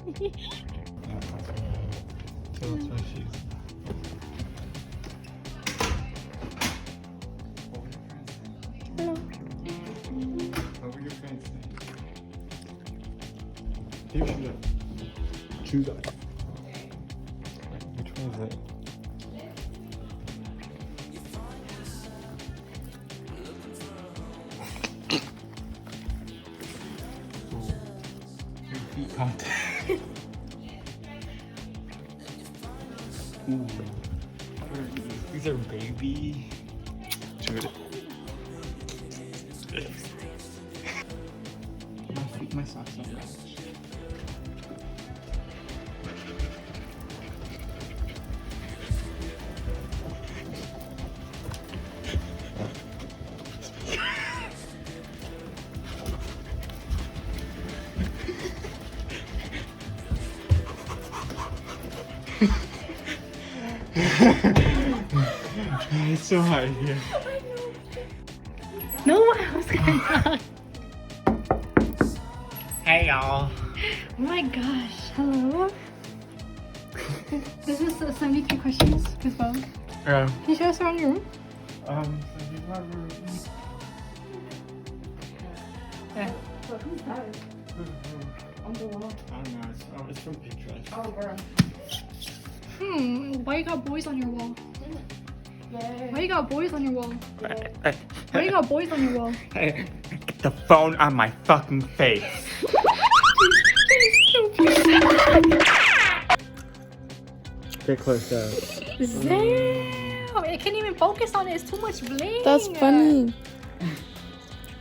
So that's why she's. What were your friends saying? Here she goes. Choose us. Which one is it? Your feet contact. Ooh. What are these? These are baby. Dude. My socks don't match. It's so hot here. No one else can talk. Hey y'all. Oh my gosh, hello. This is 73 questions as well. Can you show us around your room? So here's my room. Yeah. Whose room? On the wall. I don't know. It's from Pinterest. Oh, girl. Why you got boys on your wall? Yeah. Why you got boys on your wall? Why you got boys on your wall? Get the phone on my fucking face. Get close up. Damn! It can't even focus on it. It's too much bling. That's funny.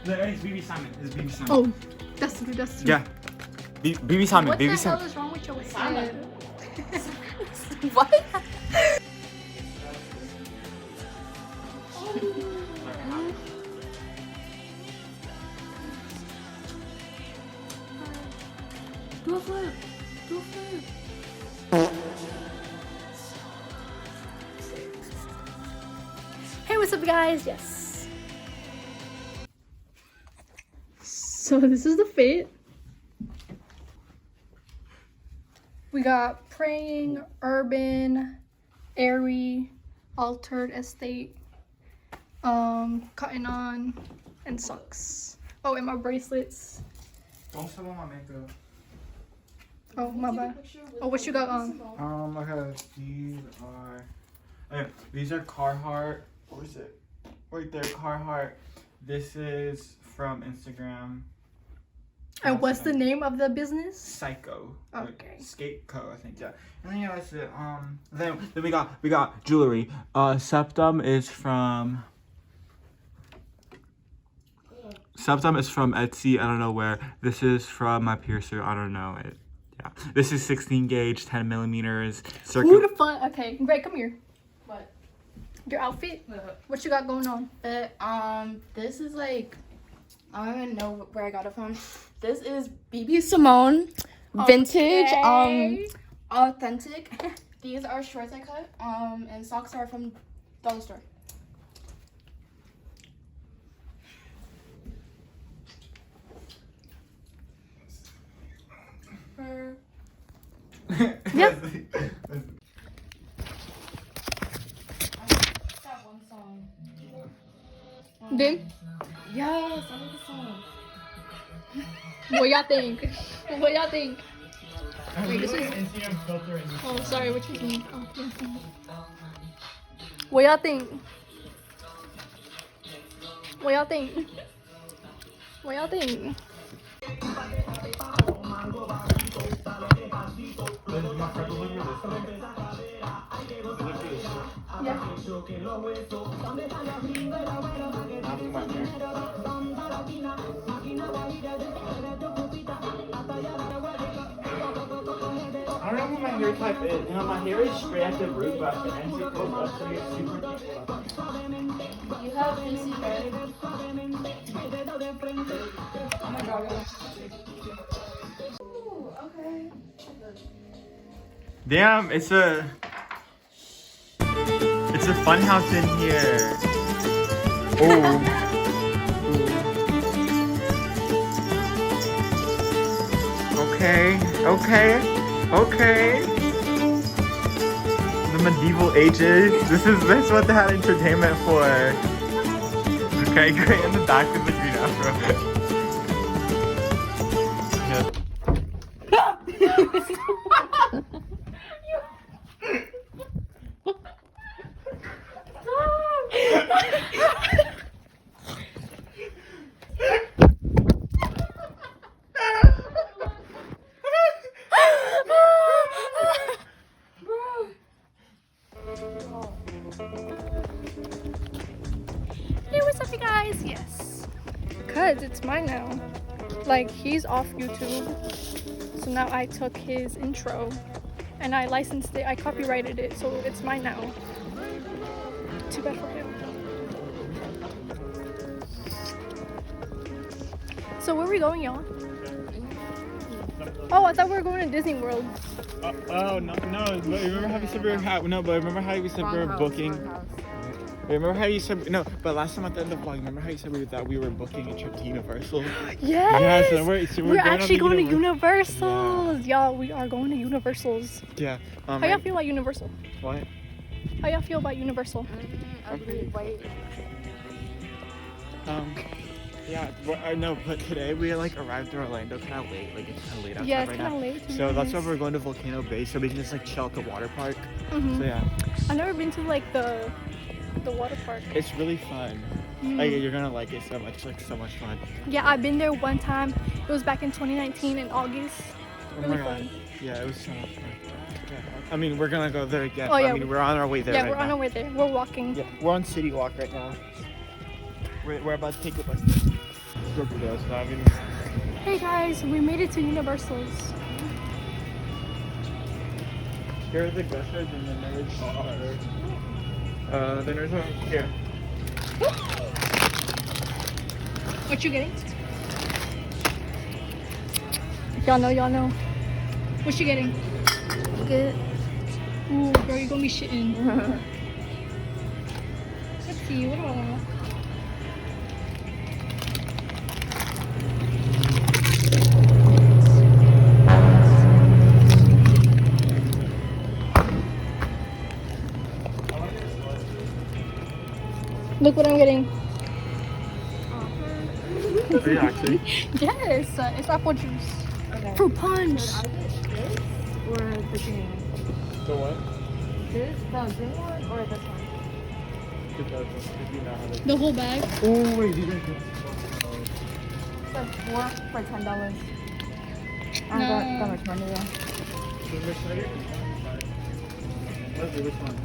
It's BB Simon. It's BB Simon. Oh, that's true. Yeah. BB Simon. What BB the Simon. hell is wrong with your head? What? Do a flip. Do a flip. Hey, what's up, guys? Yes. So this is the fit. We got praying, urban, airy, altered estate, cotton on, and socks. Oh, and my bracelets. Don't show my makeup. Oh, my bad. Oh, what you got on? Okay, these are Carhartt. What is it? Right there, Carhartt. This is from Instagram. And what's the name of the business? Psycho. Okay. Skate Co, I think, yeah. And then yeah, that's it. Then we got jewelry. Septum is from Etsy. I don't know where. This is from my piercer. I don't know it. Yeah. This is 16 gauge, 10 millimeters. Who the fuck? Okay, Greg, come here. What? Your outfit? What you got going on? This is like, I don't even know where I got it from. This is BB Simone, vintage, Okay. authentic. These are shorts I cut, and socks are from dollar store. Yep. That one song. Then, Yes, I like the song. what y'all think? What y'all think? Wait, this is. Instagram filter. Oh, sorry. What you mean? Oh, yeah. What y'all think? What y'all think? What y'all think? Yeah. I don't know what my hair type is. You know, my hair is straight at the root, but the ends it goes up, so it's super deep. You have PC hair. Oh my god. Ooh, okay. Damn, it's a fun house in here. Oh. Okay. Okay. The medieval ages. This is what they had entertainment for. Okay, great. In the back of the green afro. Hey, what's up, you guys? Yes. Because it's mine now. Like, he's off YouTube. So now I took his intro and I licensed it. I copyrighted it. So it's mine now. Too bad for him. So where are we going, y'all? Oh, I thought we were going to Disney World. Oh no! But remember how we said we were but remember how we said we were booking. Remember how you said no? But last time at the end of the vlog, remember how you said that we were booking a trip to Universal? Yes. Yeah, we're actually going to Universals, y'all. We are going to Universals. Yeah. How y'all feel about Universal? What? How y'all feel about Universal? Yeah, no, but today we like arrived in Orlando kind of late. Like it's kind of late outside Yeah, it's right kind now. of late. So that's why we're going to Volcano Bay, so we can just like chill at the water park. Mm-hmm. So yeah. I've never been to like the water park. It's really fun. Like you're gonna like it so much. It's like so much fun. Yeah, I've been there one time. It was back in 2019 in August. Really fun. Yeah, it was so much fun. Yeah. I mean, we're gonna go there again. Oh, yeah. I mean, we're on our way there. Yeah, right we're on now. our way there. We're walking. Yeah, we're on City Walk right now. We're about to take a bus. Hey guys, we made it to Universal's. Here are the gushers and the nerds are. The nerds are here. What you getting? Y'all know. What you getting? Good. Ooh, girl, you gonna be shitting. Let's see, what do I want? Look what I'm getting. Are you actually? Yes, it's apple juice. Okay. Fruit punch. Should I get this or the green? The what? This, the green one or this one? The whole bag. Oh wait, these are good. It's like 4 for $10. I'm No. gonna return it though. Let's do this one.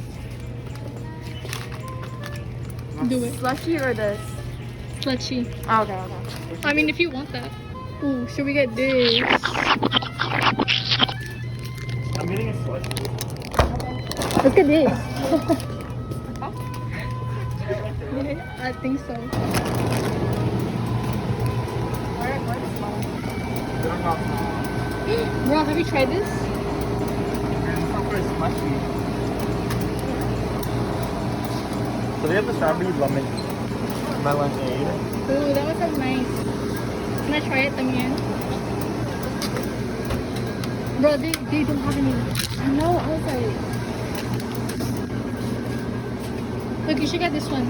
Do it. Slushy or this? Slushy. Oh, okay. I mean, if you want that. Ooh, should we get this? I'm getting a slushy. Let's get this. I think so. Where's this one? Bro, have you tried this? So they have the strawberry lemon lemonade. Ooh, that one sounds nice. Can I try it también? Bro, they don't have any. I know, I was like... Look, you should get this one.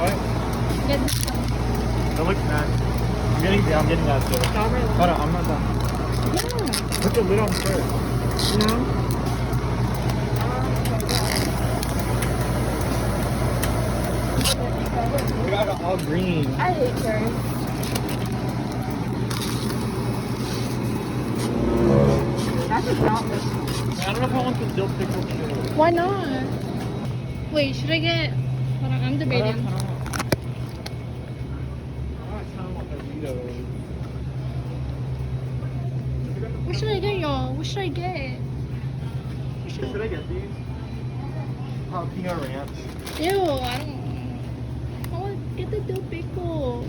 What? Get this one. That looks nice. I'm getting that too. Strawberry Hold on, I'm not done. Yeah. Put the lid on first. No? We got it all green. I hate cherries. That's just not this. I don't know if I want the dill pickle too. Why not? Wait, should I get... Hold on, I'm debating. What should I get, y'all? What should I get? Should I get these? Jalapeno ranch. Ew, I don't... I want to get the dill pickle.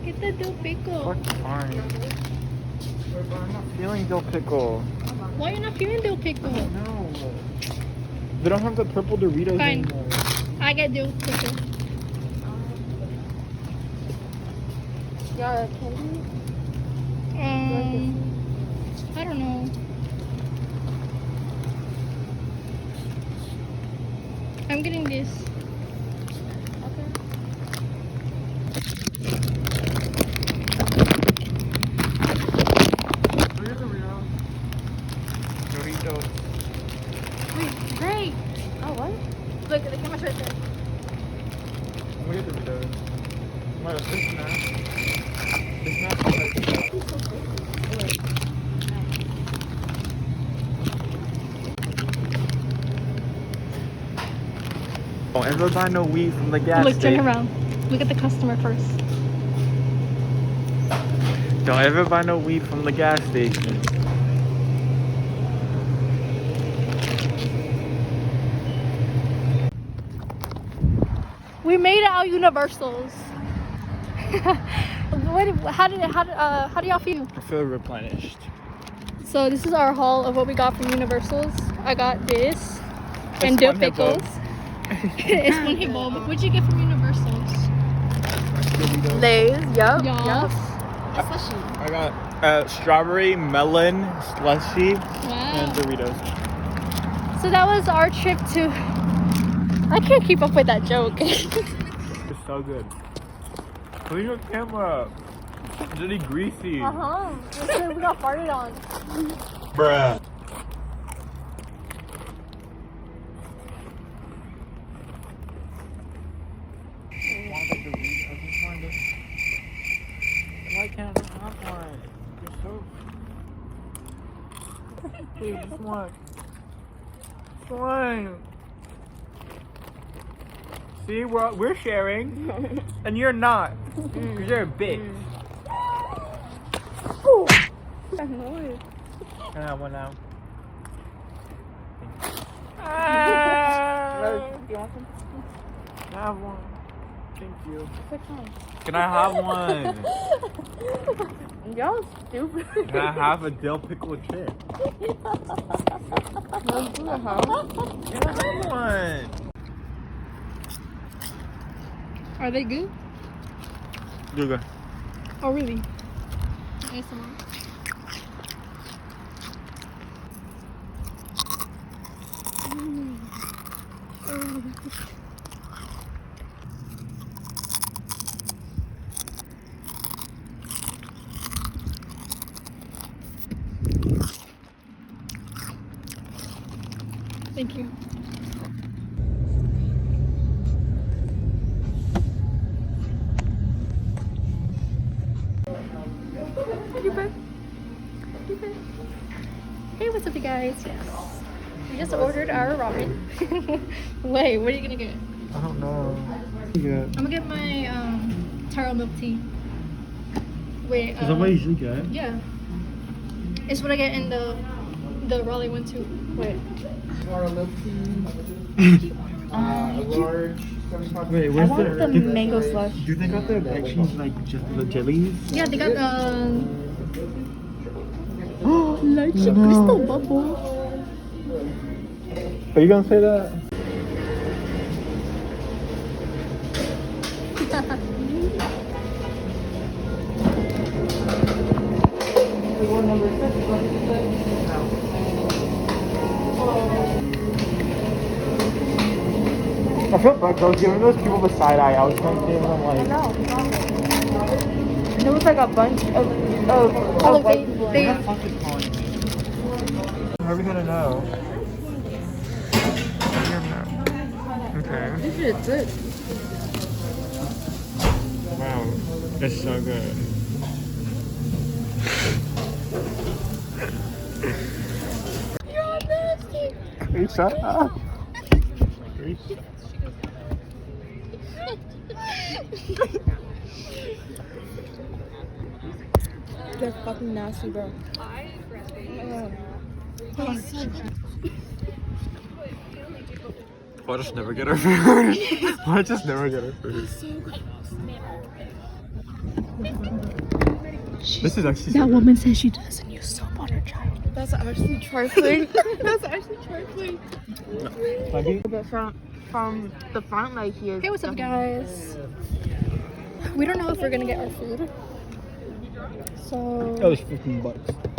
Get the dill pickle. What's fine? I'm not feeling dill pickle. Why are you not feeling dill pickle? No. They don't have the purple Doritos Fine. anymore. I get dill pickle. Yeah, candy? I don't know. I'm getting this. Doritos. Wait, great. Oh, what? Look, the camera's right there. Look at Doritos. What is this now? It's not Don't ever buy no weed from the gas Look, station. turn around. Look at the customer first. Don't ever buy no weed from the gas station. We made it out Universals. How do y'all feel? I feel replenished. So this is our haul of what we got from Universals. I got this and dill pickles. It's one hit bulb. What'd you get from Universals? Lay's, yup. Yes. I got strawberry melon slushy Wow. and Doritos. So that was our trip to. I can't keep up with that joke. It's so good. Clean your camera. It's really greasy. We got farted on. Bruh. Why can't I have one? You're so... Please, just one. Just one. See, we're sharing, and you're not. Because you're a bitch. Can I have one now? Can I have one? Thank you. Can I have one? Y'all stupid. Can I have a dill pickle chip? Can I have one? Are they good? Good. Oh, really? ASMR. Thank you. Hey, what's up, you guys? Yes. We just ordered our ramen. Wait, what are you gonna get? I don't know. Yeah. I'm gonna get my taro milk tea. Wait. Is that what you usually get? Yeah. It's what I get in the Raleigh one too. Wait. Large. Wait, I where's want the mango slush. Do they got the actually like the jellies? Yeah, they got like a crystal bubble. Are you gonna say that? I feel bad. I was giving those people the side eye. I was trying to give them like. There was like a bunch of Oh, white they- people. they- How are we gonna know? Okay. This is good. Wow, that's so good. You're nasty. Shut up. They're fucking nasty, bro. Why just never get our food? Why just never get our food? This is actually That woman says she doesn't use soap on her child. That's actually trifling. That's actually trifling. Maybe? But from the front, like he is. Hey, what's up, guys? We don't know if we're gonna get our food. So That was $15.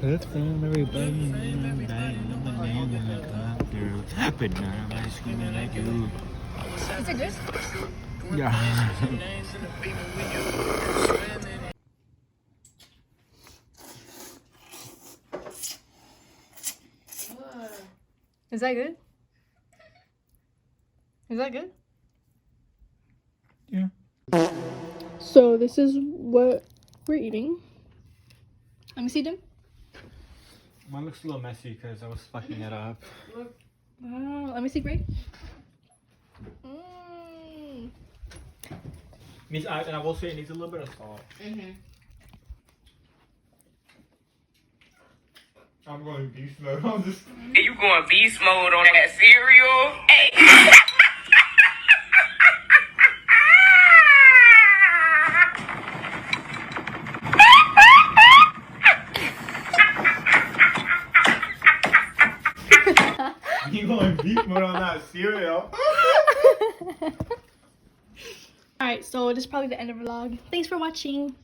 Let's film everybody in the banana club, girl. But none of my screaming like you. is it good? Yeah. Is that good? Is that good? Yeah. So this is what we're eating. Let me see them. Mine looks a little messy because I was fucking it up. Oh, let me see, Gray. Mm. And I will say it needs a little bit of salt. I'm going beast mode on this. Hey, you going beast mode on that cereal? Hey. You going beast mode on that cereal? Alright, so this is probably the end of the vlog. Thanks for watching.